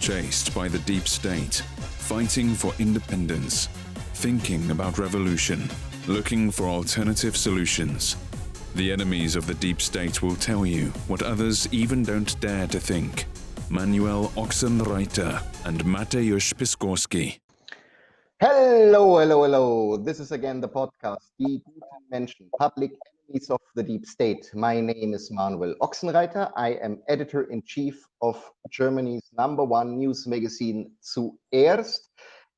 chased by the deep state, fighting for independence, thinking about revolution, looking for alternative solutions. The enemies of the deep state will tell you what others even don't dare to think. Manuel Ochsenreiter and Mateusz Piskorski. Hello. This is again the podcast, DieGutenMenschen, Public Enemies of the Deep State. My name is Manuel Ochsenreiter. I am editor-in-chief of Germany's #1 news magazine, Zuerst.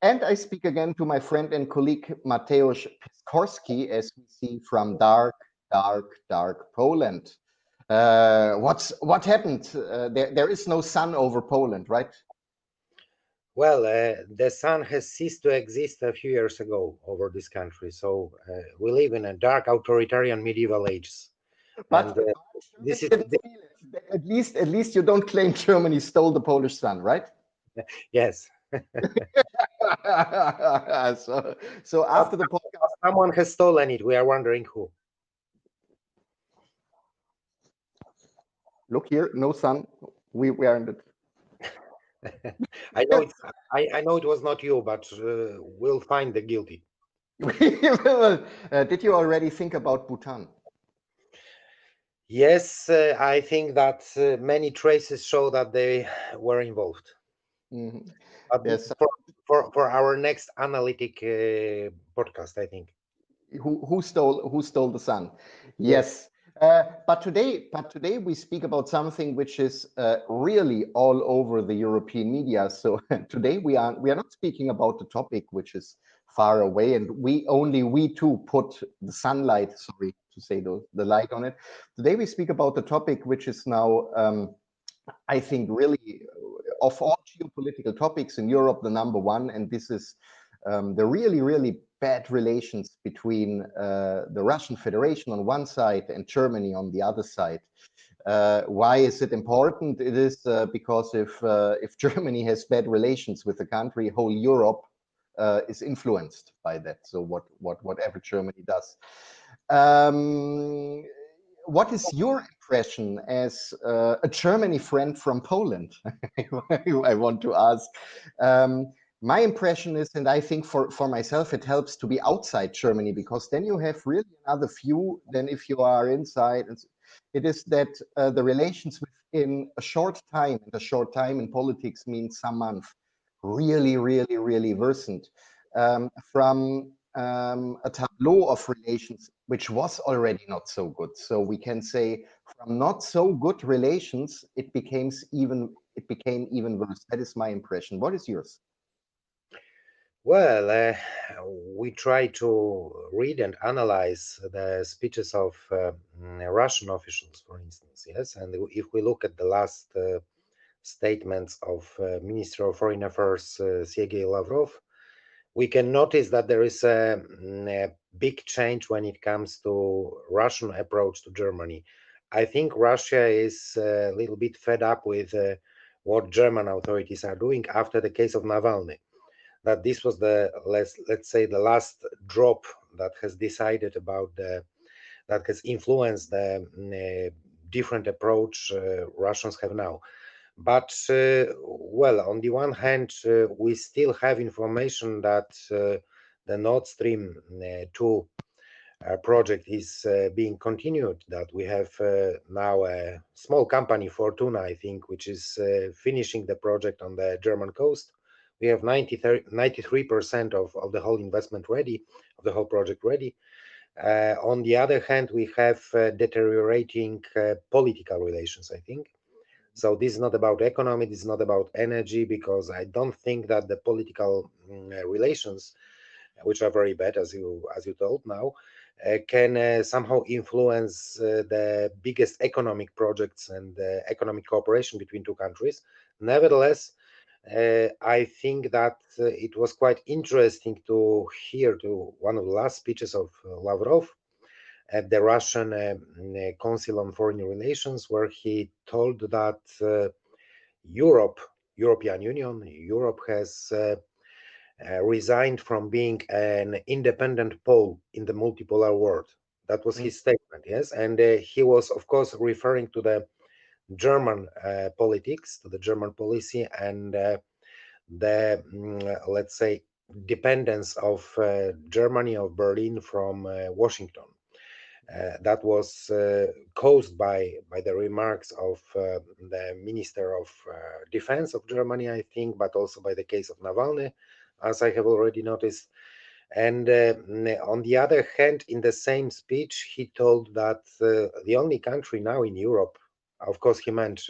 And I speak again to my friend and colleague, Mateusz Piskorski, as we see from dark Poland. What happened? There is no sun over Poland, right? Well, the sun has ceased to exist a few years ago over this country. So we live in a dark authoritarian medieval ages. But this is at least you don't claim Germany stole the Polish sun, right? Yes. so after the podcast, someone has stolen it. We are wondering who. Look here, no sun. We aren't it. I know it was not you, but we'll find the guilty. Did you already think about Bhutan? Yes, I think that many traces show that they were involved. Mm-hmm. But yes. For our next analytic podcast, I think. Who stole the sun? Yes. But today we speak about something which is really all over the European media. So today we are not speaking about the topic which is far away, and we too put the sunlight, sorry to say the light on it. Today we speak about the topic which is now, I think, really of all geopolitical topics in Europe, the #1, and this is the really bad relations between the Russian Federation on one side and Germany on the other side. Why is it important? It is because if Germany has bad relations with the country, whole Europe is influenced by that. So whatever Germany does. What is your impression as a Germany friend from Poland? I want to ask. My impression is, and I think for myself, it helps to be outside Germany, because then you have really another view than if you are inside. It is that the relations within a short time, and a short time in politics means some month, really worsened. From a tableau of relations, which was already not so good. So we can say from not so good relations, it became even worse. That is my impression. What is yours? Well, we try to read and analyze the speeches of Russian officials, for instance, yes. And if we look at the last statements of Minister of Foreign Affairs Sergey Lavrov, we can notice that there is a big change when it comes to Russian approach to Germany. I think Russia is a little bit fed up with what German authorities are doing after the case of Navalny. That this was let's say the last drop that has decided about that has influenced the different approach Russians have now. But well, on the one hand, we still have information that the Nord Stream 2 project is being continued, that we have now a small company, Fortuna, I think, which is finishing the project on the German coast. We have 93% of the whole investment ready, of the whole project ready. On the other hand, we have deteriorating political relations, I think. So this is not about economy, this is not about energy, because I don't think that the political relations, which are very bad, as you told now, can somehow influence the biggest economic projects and economic cooperation between two countries. Nevertheless, I think that it was quite interesting to hear to one of the last speeches of Lavrov at the Russian Council on Foreign Relations, where he told that European Union, Europe has resigned from being an independent pole in the multipolar world. That was his statement, yes. And he was, of course, referring to the German politics, to the German policy, and the let's say dependence of Germany, of Berlin from Washington. That was caused by the remarks of the Minister of Defense of Germany, I think, but also by the case of Navalny, as I have already noticed. And on the other hand, in the same speech, he told that the only country now in Europe, of course, he meant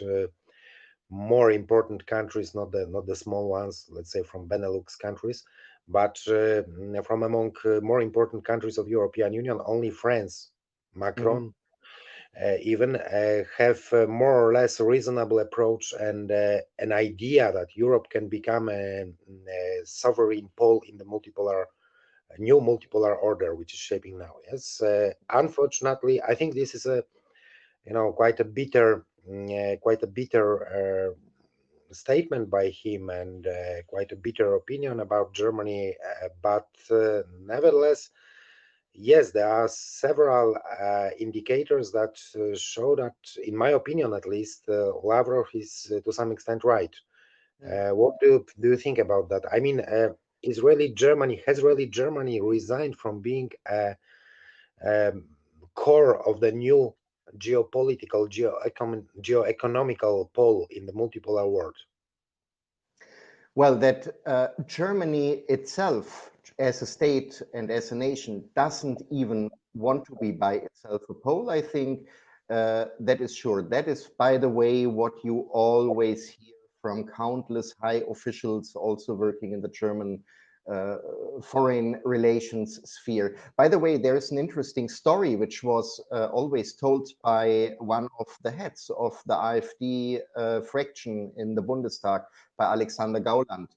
more important countries, not the small ones, let's say from Benelux countries, but from among more important countries of European Union, only France, Macron, even have a more or less reasonable approach and an idea that Europe can become a sovereign pole in the new multipolar order which is shaping now. Yes, unfortunately, I think this is a quite a bitter statement by him, and quite a bitter opinion about Germany. But nevertheless, yes, there are several indicators that show that, in my opinion at least, Lavrov is to some extent right. What do you think about that? I mean, has really Germany resigned from being a core of the new geopolitical, geo-economical pole in the multipolar world? Well, that Germany itself, as a state and as a nation, doesn't even want to be by itself a pole, I think that is sure. That is, by the way, what you always hear from countless high officials also working in the German foreign relations sphere. By the way, there is an interesting story which was always told by one of the heads of the AfD fraction in the Bundestag, by Alexander Gauland,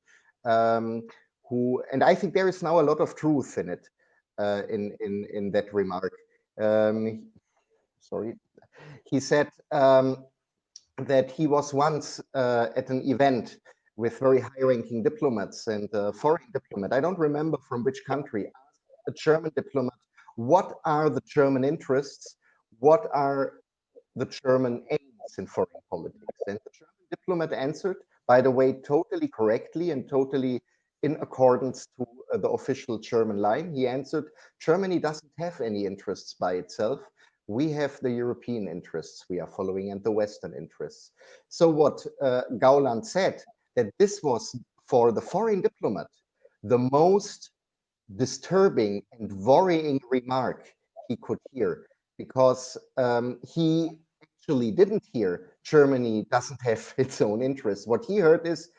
who, and I think there is now a lot of truth in it, in that remark. Sorry, he said that he was once at an event with very high-ranking diplomats, and a foreign diplomat, I don't remember from which country, asked a German diplomat, what are the German interests? What are the German aims in foreign politics? And the German diplomat answered, by the way, totally correctly and totally in accordance to the official German line. He answered, Germany doesn't have any interests by itself. We have the European interests we are following and the Western interests. So what Gauland said, that this was for the foreign diplomat the most disturbing and worrying remark he could hear, because he actually didn't hear Germany doesn't have its own interests. What he heard is,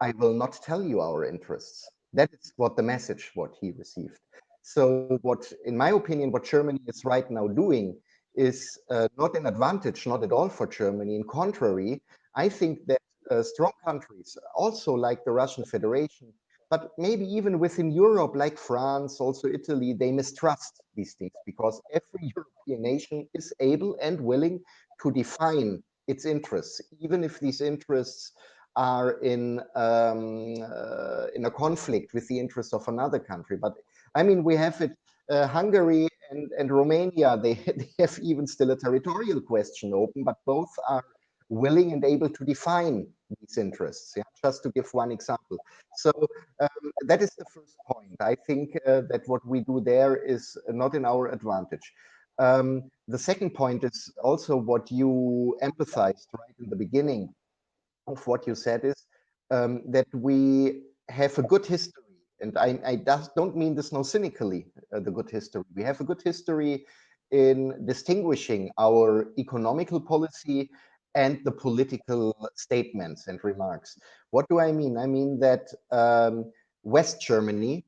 I will not tell you our interests. That is what the message, what he received. So what, in my opinion, what Germany is right now doing is not an advantage, not at all for Germany. In contrary, I think that strong countries, also like the Russian Federation, but maybe even within Europe, like France, also Italy, they mistrust these things, because every European nation is able and willing to define its interests, even if these interests are in a conflict with the interests of another country. But I mean, we have it, Hungary and Romania, they have even still a territorial question open, but both are willing and able to define these interests, yeah? Just to give one example. So that is the first point. I think that what we do there is not in our advantage. The second point is also what you emphasized right in the beginning of what you said, is that we have a good history. And I don't mean this now cynically, the good history. We have a good history in distinguishing our economical policy and the political statements and remarks. What do I mean? I mean that West Germany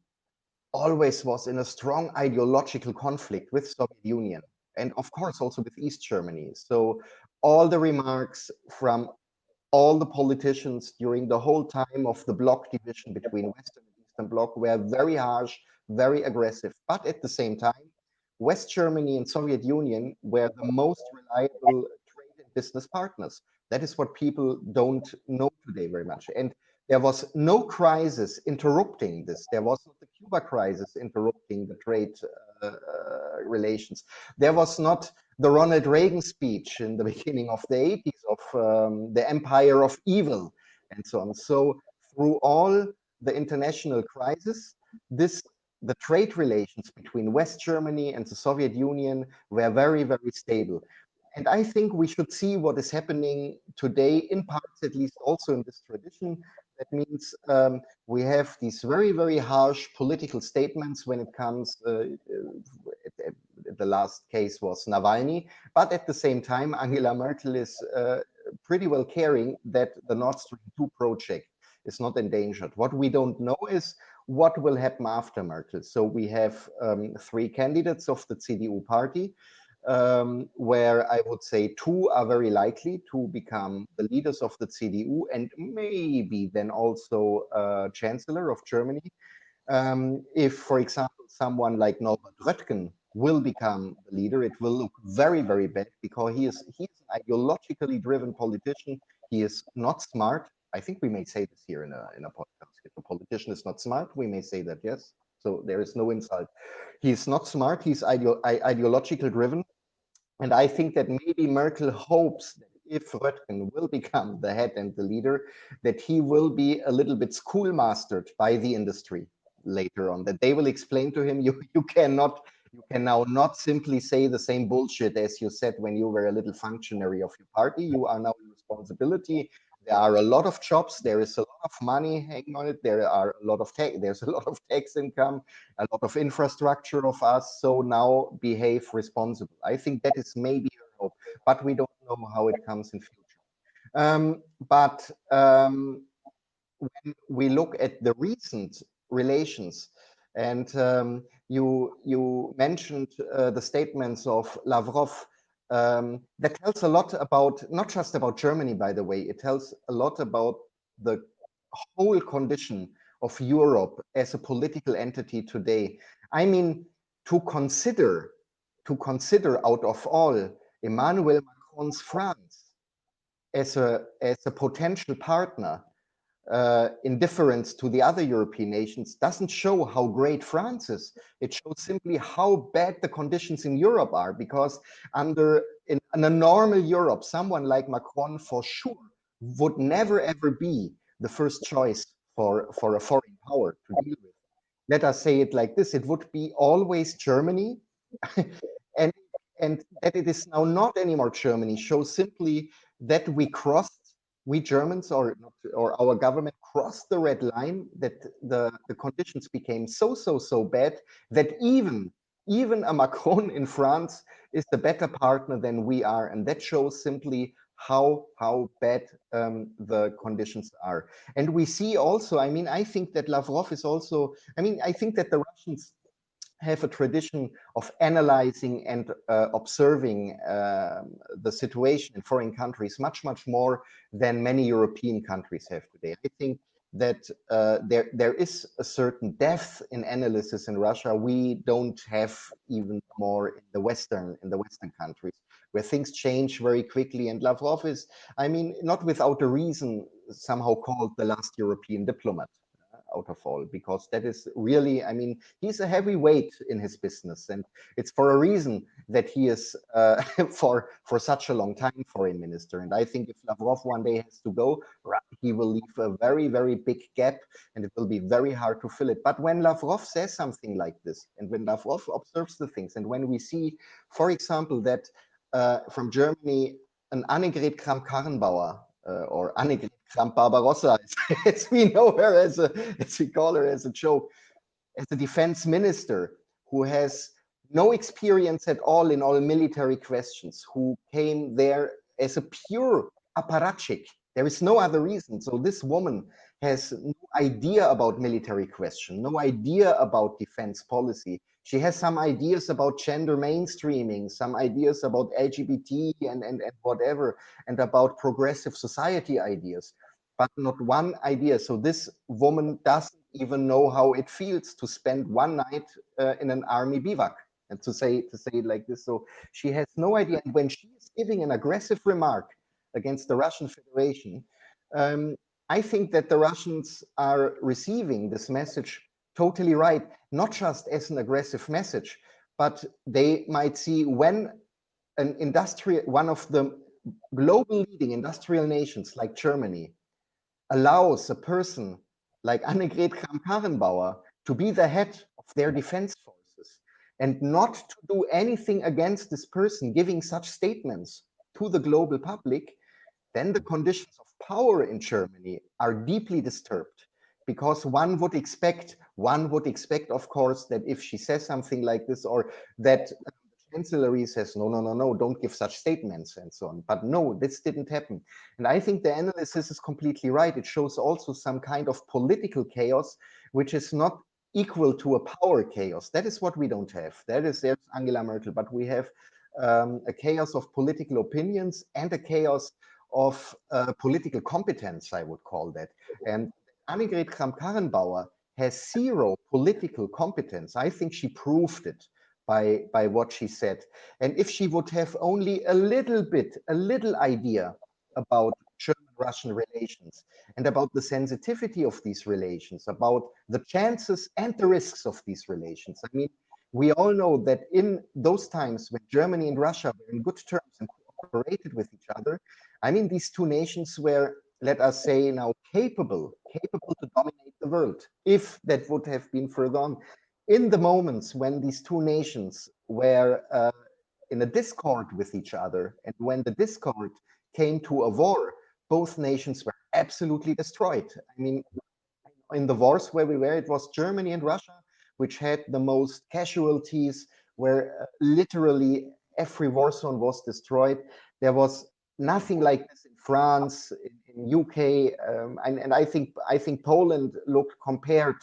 always was in a strong ideological conflict with Soviet Union, and of course also with East Germany. So all the remarks from all the politicians during the whole time of the bloc division between Western and Eastern Bloc were very harsh, very aggressive. But at the same time, West Germany and Soviet Union were the most reliable trade and business partners. That is what people don't know today very much. And there was no crisis interrupting this. There was not the Cuba crisis interrupting the trade relations. There was not the Ronald Reagan speech in the beginning of the 80s of the empire of evil and so on. So through all the international crisis, the trade relations between West Germany and the Soviet Union were very, very stable. And I think we should see what is happening today, in parts at least also in this tradition. That means we have these very, very harsh political statements when it comes, the last case was Navalny, but at the same time, Angela Merkel is pretty well caring that the Nord Stream 2 project is not endangered. What we don't know is what will happen after Merkel. So we have 3 candidates of the CDU party, where I would say 2 are very likely to become the leaders of the CDU and maybe then also Chancellor of Germany. If, for example, someone like Norbert Röttgen will become the leader, it will look very, very bad, because he's an ideologically driven politician. He is not smart. I think we may say this here in a podcast. If a politician is not smart, we may say that, yes. So there is no insult. He's not smart. He's ideological driven. And I think that maybe Merkel hopes that if Röttgen will become the head and the leader, that he will be a little bit schoolmastered by the industry later on, that they will explain to him, you can now not simply say the same bullshit as you said when you were a little functionary of your party. You are now in responsibility. There are a lot of jobs. There is a lot of money hanging on it. There's a lot of tax income, a lot of infrastructure of us. So now behave responsible. I think that is maybe a hope, but we don't know how it comes in future. When we look at the recent relations, and you mentioned the statements of Lavrov, that tells a lot about, not just about Germany, by the way, it tells a lot about the whole condition of Europe as a political entity today. I mean, to consider out of all Emmanuel Macron's France as a potential partner, in difference to the other European nations, doesn't show how great France is. It shows simply how bad the conditions in Europe are, because in a normal Europe, someone like Macron for sure would never ever be the first choice for a foreign power to deal with. Let us say it like this: it would be always Germany, and that it is now not anymore Germany shows simply that we Germans or our government crossed the red line, that the conditions became so bad that even a Macron in France is the better partner than we are. And that shows simply how bad the conditions are. And we see also, I mean, I think that Lavrov is also, I mean, I think that the Russians have a tradition of analyzing and observing the situation in foreign countries much more than many European countries have today. I think that there is a certain depth in analysis in Russia we don't have even more in the Western countries, where things change very quickly. And Lavrov is, I mean, not without a reason, somehow called the last European diplomat out of all, because that is really, I mean, he's a heavyweight in his business, and it's for a reason that he is for such a long time foreign minister. And I think if Lavrov one day has to go, he will leave a very, very big gap, and it will be very hard to fill it. But when Lavrov says something like this, and when Lavrov observes the things, and when we see, for example, that from Germany, an Annegret Kramp-Karrenbauer, or Annegret Kramp-Barbarossa, as we know her, as we call her as a joke, as a defense minister who has no experience at all in all military questions, who came there as a pure apparatchik. There is no other reason. So this woman has no idea about military question, no idea about defense policy. She has some ideas about gender mainstreaming, some ideas about LGBT and whatever, and about progressive society ideas, but not one idea. So this woman doesn't even know how it feels to spend one night in an army bivouac, and to say it like this. So she has no idea. And when she is giving an aggressive remark against the Russian Federation, I think that the Russians are receiving this message totally right, not just as an aggressive message, but they might see when one of the global leading industrial nations like Germany allows a person like Annegret Kramp-Karrenbauer to be the head of their defense forces and not to do anything against this person giving such statements to the global public, then the conditions of power in Germany are deeply disturbed, because one would expect, of course, that if she says something like this, or that the chancellery says, no, don't give such statements and so on. But no, this didn't happen. And I think the analysis is completely right. It shows also some kind of political chaos, which is not equal to a power chaos. That is what we don't have. There's Angela Merkel, but we have a chaos of political opinions and a chaos of political competence, I would call that. And Annegret Kramp-Karrenbauer has zero political competence. I think she proved it by what she said. And if she would have only a little idea about German-Russian relations and about the sensitivity of these relations, about the chances and the risks of these relations. I mean, we all know that in those times when Germany and Russia were in good terms and cooperated with each other, I mean, these two nations were, let us say now, capable to dominate the world, if that would have been further on. In the moments when these two nations were in a discord with each other, and when the discord came to a war, both nations were absolutely destroyed. I mean, in the wars where we were, it was Germany and Russia which had the most casualties, where literally every war zone was destroyed. There was nothing like this in France, in UK, and I think Poland looked, compared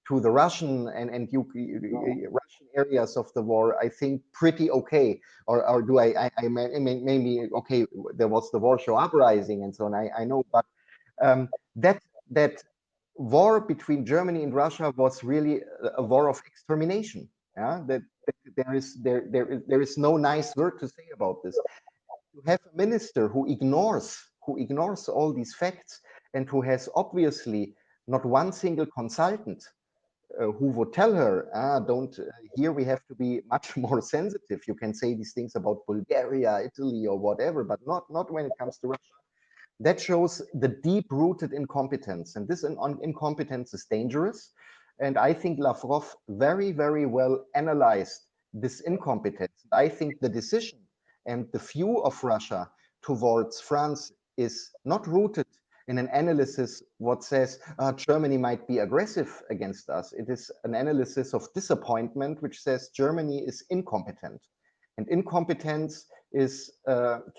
to the Russian and Russian areas of the war, I think pretty okay. Or do I maybe okay? There was the Warsaw Uprising and so on. I know, but that war between Germany and Russia was really a war of extermination. Yeah, that there is no nice word to say about this. You have a minister who ignores all these facts, and who has obviously not one single consultant who would tell her, don't, here we have to be much more sensitive. You can say these things about Bulgaria, Italy, or whatever, but not when it comes to Russia. That shows the deep-rooted incompetence, and this incompetence is dangerous. And I think Lavrov very, very well analyzed this incompetence. I think the decision and the view of Russia towards France is not rooted in an analysis what says Germany might be aggressive against us. It is an analysis of disappointment, which says Germany is incompetent. And incompetence is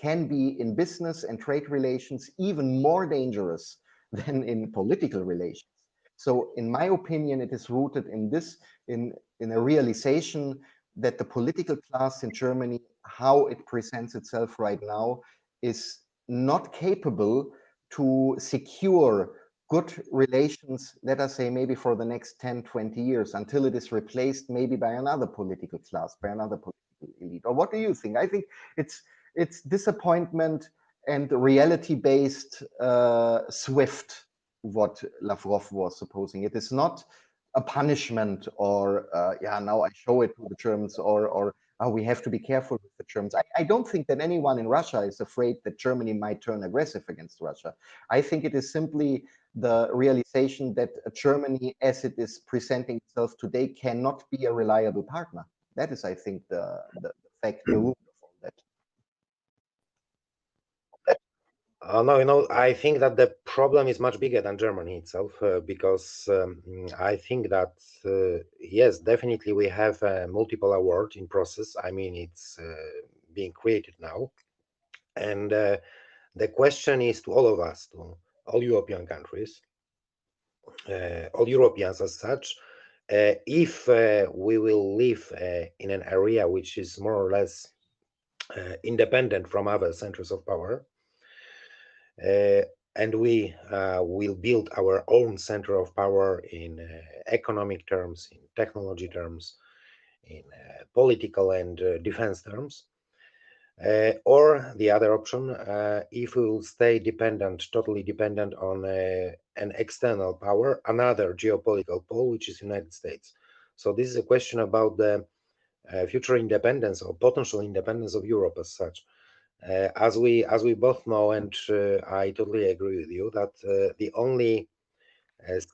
can be in business and trade relations even more dangerous than in political relations. So in my opinion, it is rooted in this, in a realization that the political class in Germany, how it presents itself right now, is not capable to secure good relations, let us say maybe for the next 10, 20 years, until it is replaced maybe by another political class, by another political elite. Or what do you think? I think it's disappointment and reality-based swift, what Lavrov was supposing. It is not a punishment, or now I show it to the Germans, or we have to be careful with the Germans. I don't think that anyone in Russia is afraid that Germany might turn aggressive against Russia. I think it is simply the realization that Germany, as it is presenting itself today, cannot be a reliable partner. That is, I think, the fact, the root of all that. No, I think that the problem is much bigger than Germany itself, because I think that, yes, definitely we have a multiple award in process. I mean, it's being created now. And the question is to all of us, to all European countries, all Europeans as such, if we will live in an area which is more or less independent from other centers of power, and we will build our own center of power in economic terms, in technology terms, in political and defense terms. Or the other option, if we will stay dependent, totally dependent on an external power, another geopolitical pole, which is United States. So this is a question about the future independence or potential independence of Europe as such. As we both know, and I totally agree with you, that the only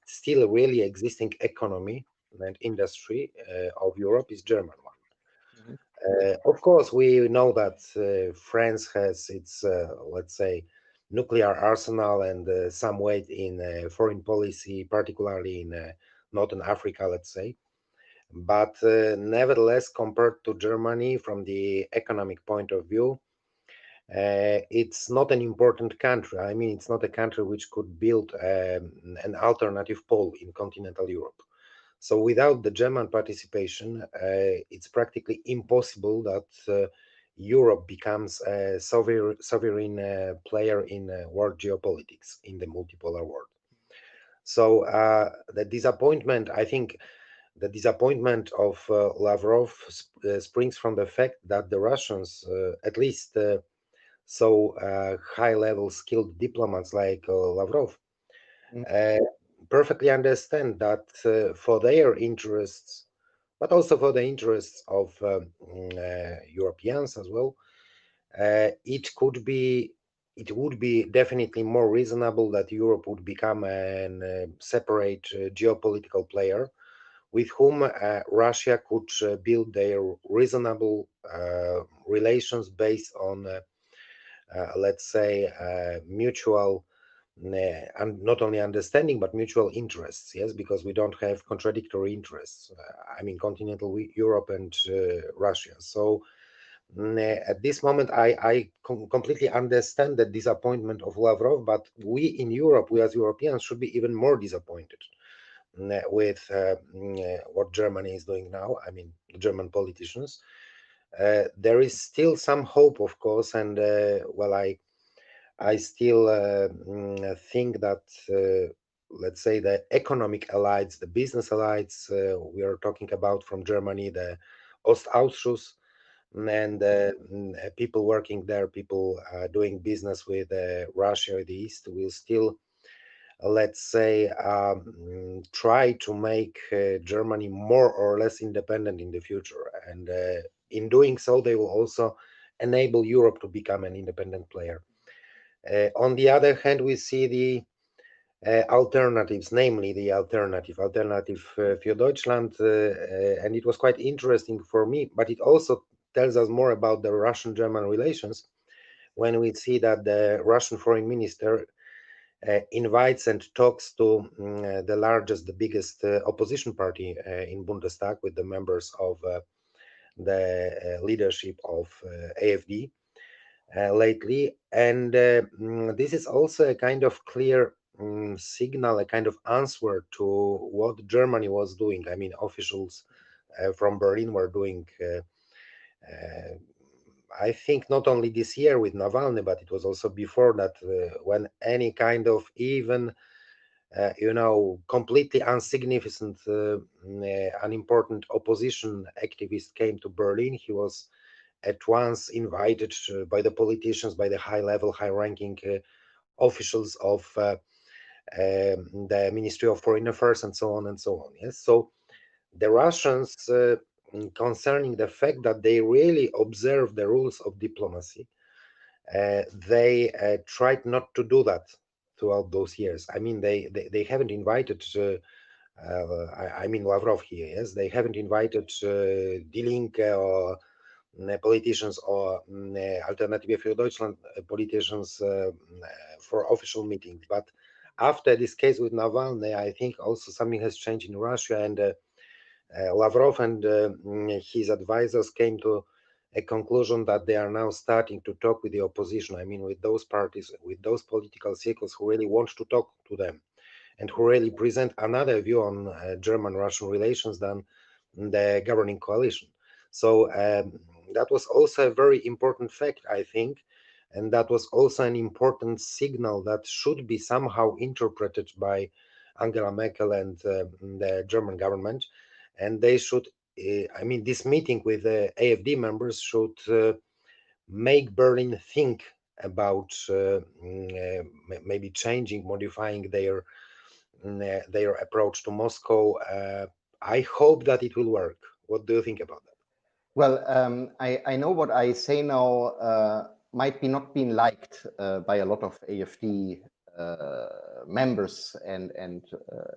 still really existing economy and industry of Europe is German one. Mhm. Of course, we know that France has its, let's say, nuclear arsenal and some weight in foreign policy, particularly in Northern Africa, let's say. But nevertheless, compared to Germany, from the economic point of view, it's not an important country. I mean, it's not a country which could build an alternative pole in continental Europe. So without the German participation, it's practically impossible that Europe becomes a sovereign player in world geopolitics in the multipolar world. So the disappointment, I think, the disappointment of Lavrov springs from the fact that the Russians, at least high-level skilled diplomats like Lavrov, Mhm. uh, perfectly understand that for their interests, but also for the interests of Europeans as well, it could be, it would be definitely more reasonable that Europe would become a separate geopolitical player with whom Russia could build their reasonable relations based on, let's say, mutual and not only understanding but mutual interests. Yes, because we don't have contradictory interests. I mean, continental Europe and Russia. So at this moment, I completely understand the disappointment of Lavrov, but we in Europe, we as Europeans, should be even more disappointed with what Germany is doing now. I mean, the German politicians. There is still some hope, of course, and well, I still think that, let's say, the economic elites, the business elites, we are talking about from Germany, the Ostausschuss, and people working there, people doing business with Russia or the East, will still, let's say, try to make Germany more or less independent in the future. And in doing so, they will also enable Europe to become an independent player. On the other hand, we see the alternatives, namely the alternative für Deutschland, and it was quite interesting for me, but it also tells us more about the Russian-German relations when we see that the Russian foreign minister invites and talks to the largest, the biggest opposition party in Bundestag with the members of the leadership of AfD lately. And this is also a kind of clear signal, a kind of answer to what Germany was doing. I mean, officials from Berlin were doing, I think, not only this year with Navalny, but it was also before that, when any kind of even, completely insignificant, unimportant opposition activist came to Berlin, he was at once invited by the politicians, by the high-level, high-ranking officials of the Ministry of Foreign Affairs, and so on and so on. Yes, so the Russians, concerning the fact that they really observe the rules of diplomacy, they tried not to do that throughout those years. I mean, they haven't invited. I mean Lavrov here. Yes, they haven't invited Die Linke or politicians or Alternative für Deutschland politicians for official meetings. But after this case with Navalny, I think also something has changed in Russia, and Lavrov and his advisors came to a conclusion that they are now starting to talk with the opposition. I mean, with those parties, with those political circles who really want to talk to them and who really present another view on German-Russian relations than the governing coalition. So that was also a very important fact, I think, and that was also an important signal that should be somehow interpreted by Angela Merkel and the German government, and they should. I mean, this meeting with the AfD members should make Berlin think about maybe changing, modifying their approach to Moscow. I hope that it will work. What do you think about that? Well, I know what I say now might be not being liked by a lot of AfD members and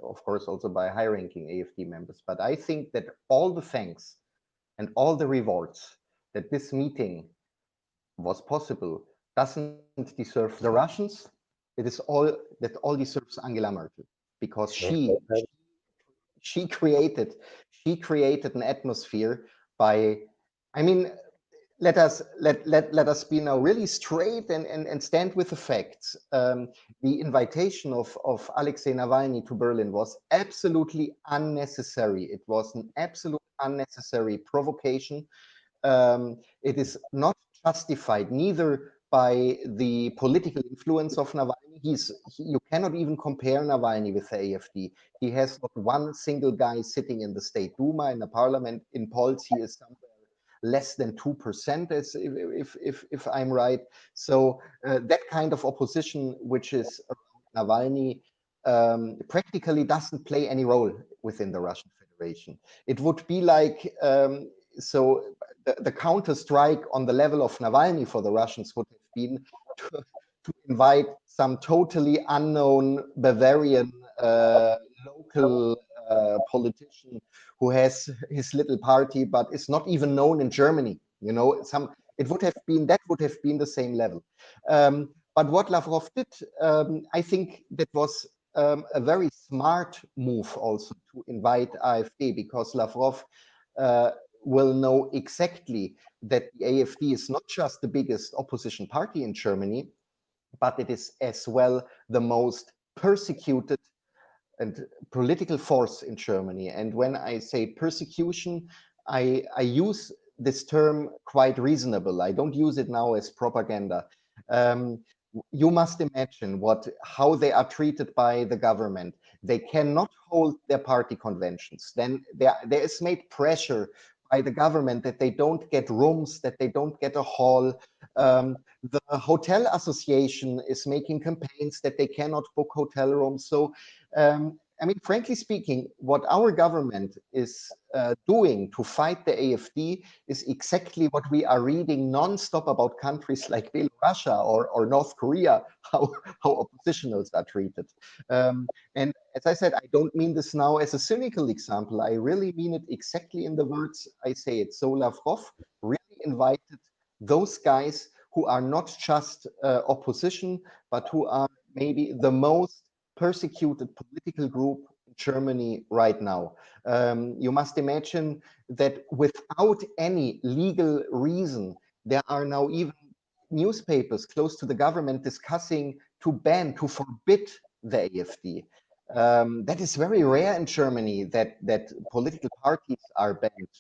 of course also by high-ranking AfD members. But I think that all the thanks and all the rewards that this meeting was possible doesn't deserve the Russians. It is all that all deserves Angela Merkel, because she created an atmosphere by, I mean, let us be now really straight and stand with the facts. The invitation of Alexei Navalny to Berlin was absolutely unnecessary. It was an absolute unnecessary provocation. It is not justified neither by the political influence of Navalny. You cannot even compare Navalny with the AfD. He has not one single guy sitting in the State Duma, in the parliament. In polls, he is somewhere less than 2%, as if I'm right. So that kind of opposition, which is around Navalny, practically doesn't play any role within the Russian Federation. It would be like, so the counter-strike on the level of Navalny for the Russians would have been to invite some totally unknown Bavarian local politician who has his little party but is not even known in Germany. You know, it would have been the same level. But what Lavrov did, I think that was a very smart move also to invite AfD, because Lavrov will know exactly that the AfD is not just the biggest opposition party in Germany, but it is as well the most persecuted and political force in Germany. And when I say persecution, I use this term quite reasonable. I don't use it now as propaganda. You must imagine how they are treated by the government. They cannot hold their party conventions. Then there is made pressure by the government that they don't get rooms, that they don't get a hall. The hotel association is making campaigns that they cannot book hotel rooms. So, I mean, frankly speaking, what our government is doing to fight the AfD is exactly what we are reading nonstop about countries like Belarus or North Korea, how oppositionals are treated. And as I said, I don't mean this now as a cynical example. I really mean it exactly in the words I say it. So Lavrov really invited those guys who are not just opposition, but who are maybe the most persecuted political group in Germany right now. You must imagine that without any legal reason, there are now even newspapers close to the government discussing to forbid the AfD. That is very rare in Germany, that political parties are banned.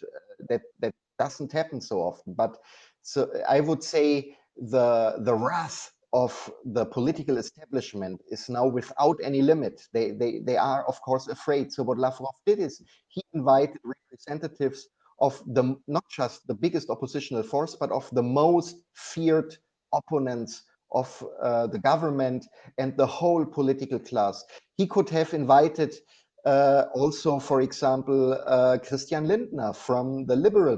That doesn't happen so often. But so I would say the wrath of the political establishment is now without any limit. They are, of course, afraid. So what Lavrov did is he invited representatives of not just the biggest oppositional force, but of the most feared opponents of the government and the whole political class. He could have invited also, for example, Christian Lindner from the Liberal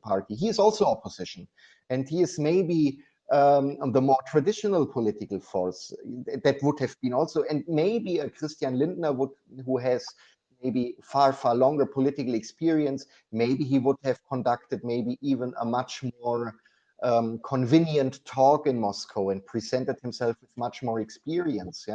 Party. He is also opposition, and he is maybe the more traditional political force that would have been also, and maybe a Christian Lindner who has maybe far longer political experience, maybe he would have conducted maybe even a much more convenient talk in Moscow and presented himself with much more experience,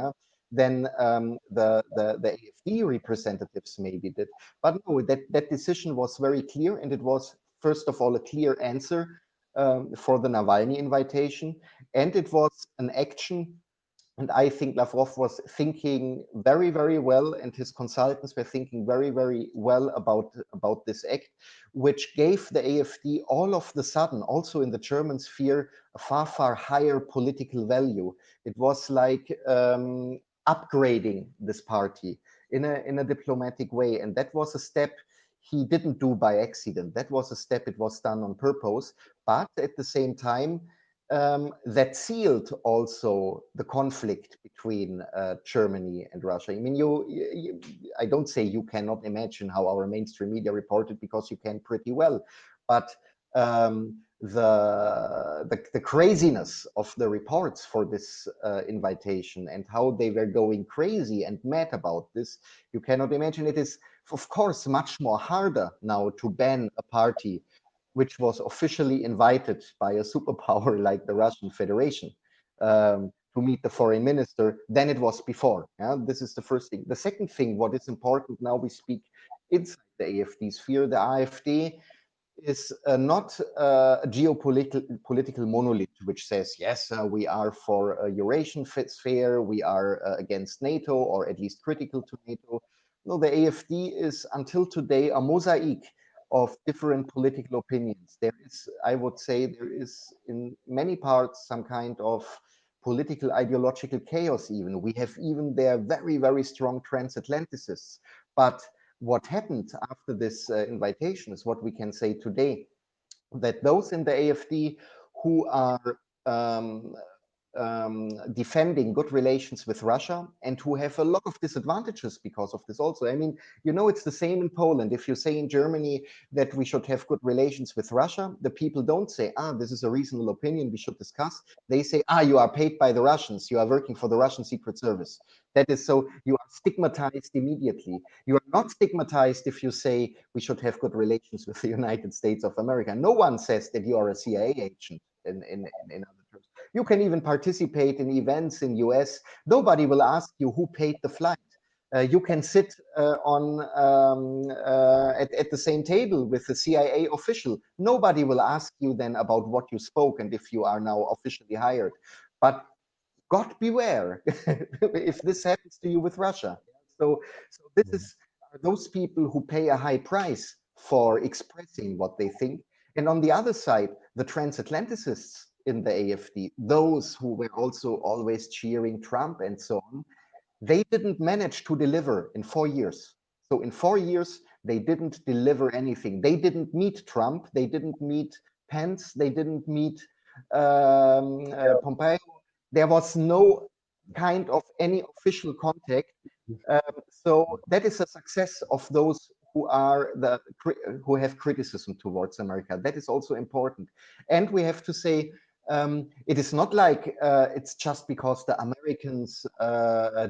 than the AfD representatives maybe did. But no, that decision was very clear, and it was first of all a clear answer for the Navalny invitation, and it was an action. And I think Lavrov was thinking very well, and his consultants were thinking very well about this act, which gave the AfD all of the sudden, also in the German sphere, a far higher political value. It was like upgrading this party in a diplomatic way, and that was a step he didn't do by accident. That was a step, it was done on purpose, but at the same time, that sealed also the conflict between Germany and Russia. I mean, I don't say you cannot imagine how our mainstream media reported, because you can pretty well, but the craziness of the reports for this invitation and how they were going crazy and mad about this, you cannot imagine. It is, of course, much more harder now to ban a party which was officially invited by a superpower like the Russian Federation to meet the foreign minister than it was before. Yeah? This is the first thing. The second thing, what is important now, we speak inside the AfD sphere. The AfD is not a geopolitical monolith which says, yes, we are for a Eurasian sphere, we are against NATO, or at least critical to NATO. No, the AfD is until today a mosaic of different political opinions. There is, I would say, there is in many parts some kind of political ideological chaos even. We have even there very, very strong transatlanticists. But what happened after this invitation is what we can say today, that those in the AfD who are defending good relations with Russia and who have a lot of disadvantages because of this also. I mean, you know, it's the same in Poland. If you say in Germany that we should have good relations with Russia, the people don't say, this is a reasonable opinion, we should discuss. They say, you are paid by the Russians, you are working for the Russian Secret Service. That is, so you are stigmatized immediately. You are not stigmatized if you say we should have good relations with the United States of America. No one says that you are a CIA agent in other terms. You can even participate in events in US. Nobody will ask you who paid the flight. You can sit at the same table with the CIA official. Nobody will ask you then about what you spoke and if you are now officially hired. But God beware if this happens to you with Russia. So this is those people who pay a high price for expressing what they think. And on the other side, the transatlanticists in the AfD, those who were also always cheering Trump and so on, they didn't manage to deliver in 4 years. So in 4 years, they didn't deliver anything. They didn't meet Trump. They didn't meet Pence. They didn't meet Pompeo. There was no kind of any official contact. So that is a success of those who have criticism towards America. That is also important. And we have to say, it is not like it's just because the Americans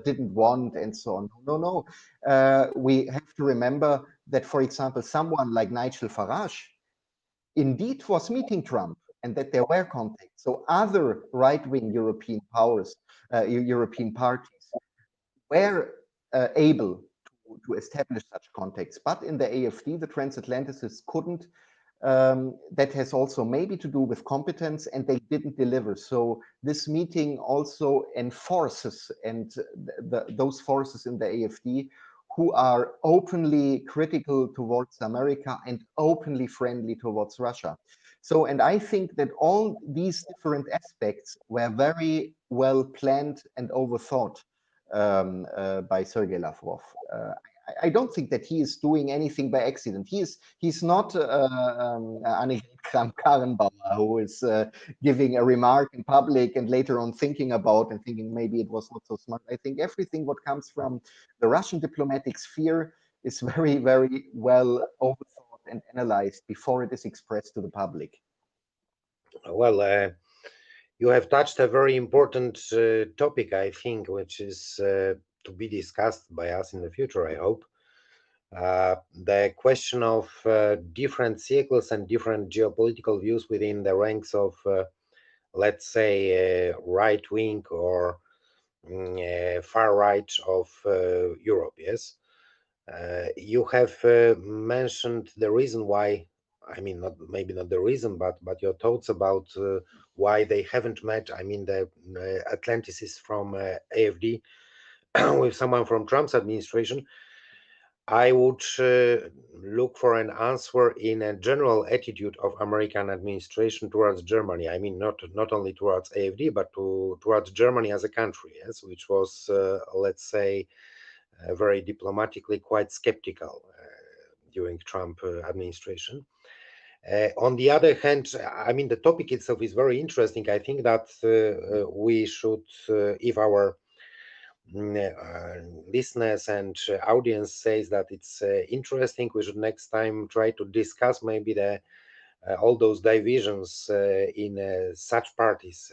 didn't want and so on. No. We have to remember that, for example, someone like Nigel Farage indeed was meeting Trump and that there were contacts. So other right-wing European powers, European parties were able to establish such contacts. But in the AfD, the transatlanticists couldn't. That has also maybe to do with competence, and they didn't deliver. So this meeting also enforces, and those forces in the AfD who are openly critical towards America and openly friendly towards Russia. So, and I think that all these different aspects were very well planned and overthought by Sergey Lavrov. I don't think that he is doing anything by accident. He's not Annegret Kramp-Karrenbauer, who is giving a remark in public and later on thinking about and thinking maybe it was not so smart. I think everything what comes from the Russian diplomatic sphere is very, very well overthought and analyzed before it is expressed to the public. Well, you have touched a very important topic, I think, which is to be discussed by us in the future, I hope. The question of different cycles and different geopolitical views within the ranks of, let's say, right wing or far right of Europe, yes? You have mentioned the reason why, I mean, maybe not the reason, but your thoughts about why they haven't met, I mean, the Atlanticists from AfD with someone from Trump's administration. I would look for an answer in a general attitude of American administration towards Germany. I mean, not only towards AfD, but towards Germany as a country, yes, which was, let's say, very diplomatically quite skeptical during Trump administration. On the other hand, I mean, the topic itself is very interesting. I think that we should, if our listeners and audience says that it's interesting, we should next time try to discuss maybe the all those divisions in such parties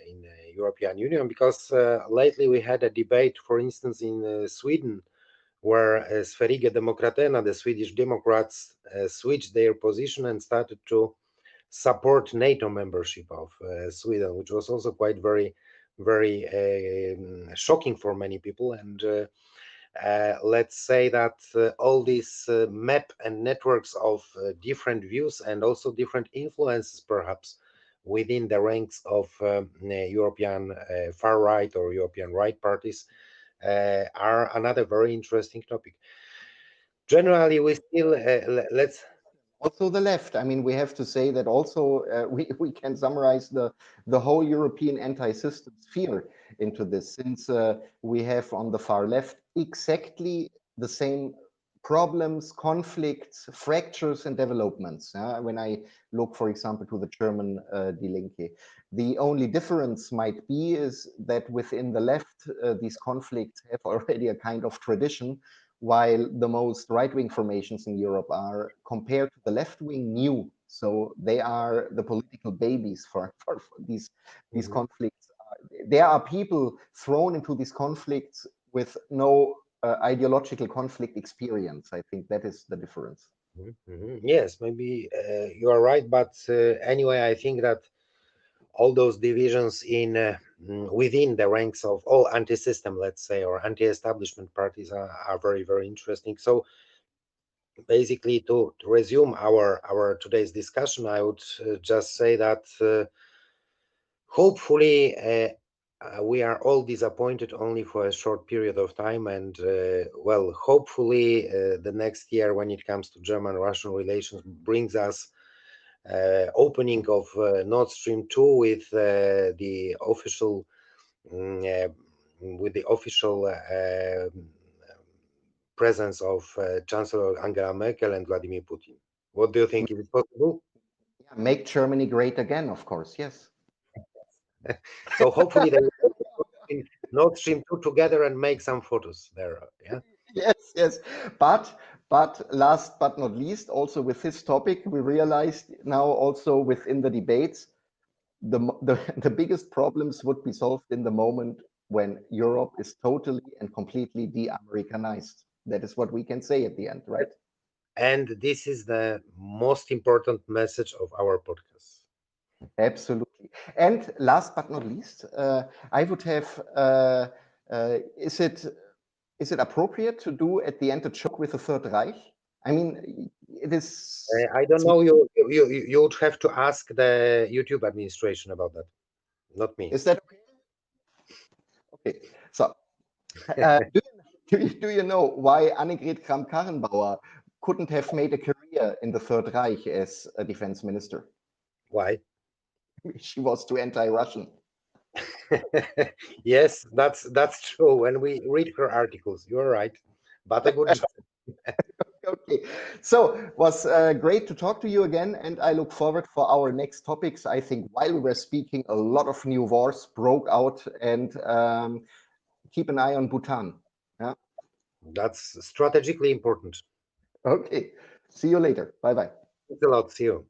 in the European Union, because lately we had a debate, for instance, in Sweden, where Sverige Demokraterna, the Swedish Democrats, switched their position and started to support NATO membership of Sweden, which was also quite very shocking for many people. And let's say that all these map and networks of different views and also different influences, perhaps within the ranks of European far right or European right parties, are another very interesting topic. Generally, we still let's also the left. I mean, we have to say that also we can summarize the whole European anti-system sphere into this, since we have on the far left exactly the same problems, conflicts, fractures, and developments. When I look, for example, to the German Die Linke, the only difference might be is that within the left, these conflicts have already a kind of tradition, while the most right-wing formations in Europe are, compared to the left-wing, new. So they are the political babies for these conflicts. There are people thrown into these conflicts with no ideological conflict experience. I think that is the difference. Yes, maybe you are right, but anyway, I think that all those divisions in within the ranks of all anti-system, let's say, or anti-establishment parties are very interesting. So basically, to resume our today's discussion, I would just say that hopefully we are all disappointed only for a short period of time, and well, hopefully the next year, when it comes to German-Russian relations, brings us opening of Nord Stream 2 with the official presence of Chancellor Angela Merkel and Vladimir Putin. What do you think? Is it possible? Yeah, make Germany great again, of course. Yes. So hopefully they will put in Nord Stream 2 together and make some photos there. Yeah. Yes. But last but not least, also with this topic, we realized now also within the debates, the biggest problems would be solved in the moment when Europe is totally and completely de-Americanized. That is what we can say at the end, right? And this is the most important message of our podcast. Absolutely. And last but not least, I would have, is it appropriate to do at the end a joke with the Third Reich? I mean, it is. I don't know. You would have to ask the YouTube administration about that, not me. Is that okay? Okay. So, do you know why Annegret Kramp-Karrenbauer couldn't have made a career in the Third Reich as a defense minister? Why? She was too anti-Russian. Yes, that's true. When we read her articles, you're right. But a good job. Okay, so it was great to talk to you again, and I look forward for our next topics. I think while we were speaking, a lot of new wars broke out, and keep an eye on Bhutan. Yeah. That's strategically important. Okay. See you later. Bye-bye. Thanks a lot. See you.